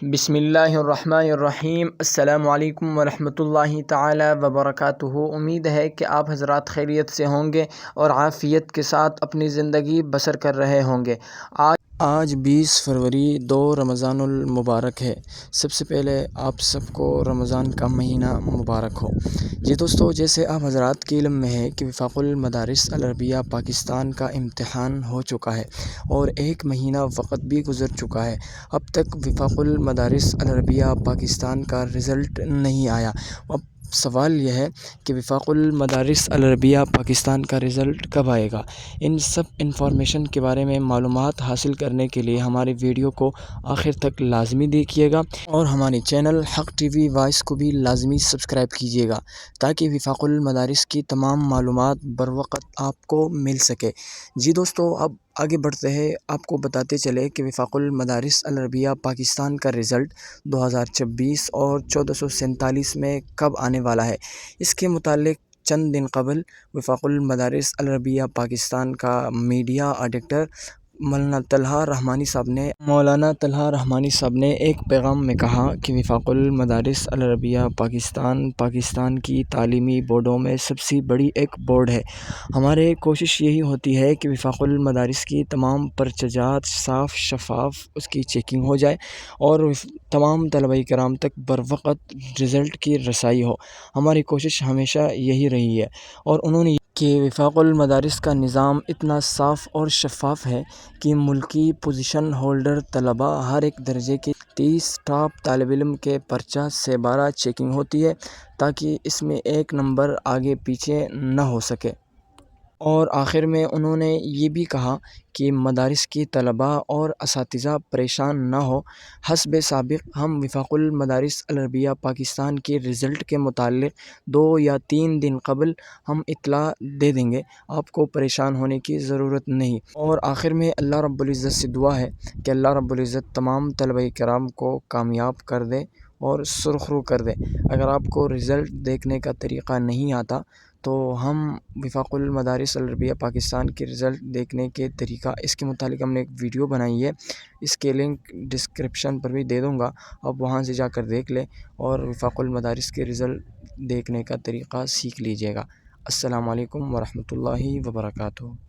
بسم اللہ الرحمن الرحیم۔ السلام علیکم ورحمۃ اللہ تعالی وبرکاتہ۔ امید ہے کہ آپ حضرات خیریت سے ہوں گے اور عافیت کے ساتھ اپنی زندگی بسر کر رہے ہوں گے۔ آج 20 فروری رمضان المبارک ہے۔ سب سے پہلے آپ سب کو رمضان کا مہینہ مبارک ہو۔ جی دوستو، جیسے آپ حضرات کے علم میں ہے کہ وفاق المدارس العربیہ پاکستان کا امتحان ہو چکا ہے اور 1 مہینہ وقت بھی گزر چکا ہے۔ اب تک وفاق المدارس العربیہ پاکستان کا رزلٹ نہیں آیا۔ اب سوال یہ ہے کہ وفاق المدارس العربیہ پاکستان کا رزلٹ کب آئے گا؟ ان سب انفارمیشن کے بارے میں معلومات حاصل کرنے کے لیے ہماری ویڈیو کو آخر تک لازمی دیکھیے گا اور ہماری چینل حق ٹی وی وائس کو بھی لازمی سبسکرائب کیجیے گا تاکہ وفاق المدارس کی تمام معلومات بروقت آپ کو مل سکے۔ جی دوستو، اب آگے بڑھتے ہیں، آپ کو بتاتے چلے کہ وفاق المدارس العربیہ پاکستان کا رزلٹ 2026 اور 1447 میں کب آنے والا ہے۔ اس کے متعلق چند دن قبل وفاق المدارس العربیہ پاکستان کا میڈیا ایڈیٹر مولانا طلحہ رحمانی صاحب نے ایک پیغام میں کہا کہ وفاق المدارس العربیہ پاکستان کی تعلیمی بورڈوں میں سب سے بڑی ایک بورڈ ہے۔ ہمارے کوشش یہی ہوتی ہے کہ وفاق المدارس کی تمام پرچجات صاف شفاف اس کی چیکنگ ہو جائے اور تمام طلبہ کرام تک بروقت رزلٹ کی رسائی ہو۔ ہماری کوشش ہمیشہ یہی رہی ہے اور انہوں نے کہ وفاق المدارس کا نظام اتنا صاف اور شفاف ہے کہ ملکی پوزیشن ہولڈر طلبہ ہر ایک درجے کے 30 ٹاپ طالب علم کے پرچہ سے 12 چیکنگ ہوتی ہے تاکہ اس میں 1 نمبر آگے پیچھے نہ ہو سکے۔ اور آخر میں انہوں نے یہ بھی کہا کہ مدارس کی طلبہ اور اساتذہ پریشان نہ ہو۔ حسب سابق ہم وفاق المدارس العربیہ پاکستان کی رزلٹ کے متعلق 2 یا 3 دن قبل ہم اطلاع دے دیں گے، آپ کو پریشان ہونے کی ضرورت نہیں۔ اور آخر میں اللہ رب العزت سے دعا ہے کہ اللہ رب العزت تمام طلبہ کرام کو کامیاب کر دے اور سرخرو کر دے۔ اگر آپ کو رزلٹ دیکھنے کا طریقہ نہیں آتا تو ہم وفاق المدارس العربیہ پاکستان کے رزلٹ دیکھنے کے طریقہ، اس کے متعلق ہم نے ایک ویڈیو بنائی ہے، اس کے لنک ڈسکرپشن پر بھی دے دوں گا، آپ وہاں سے جا کر دیکھ لیں اور وفاق المدارس کے رزلٹ دیکھنے کا طریقہ سیکھ لیجیے گا۔ السلام علیکم ورحمۃ اللہ وبرکاتہ۔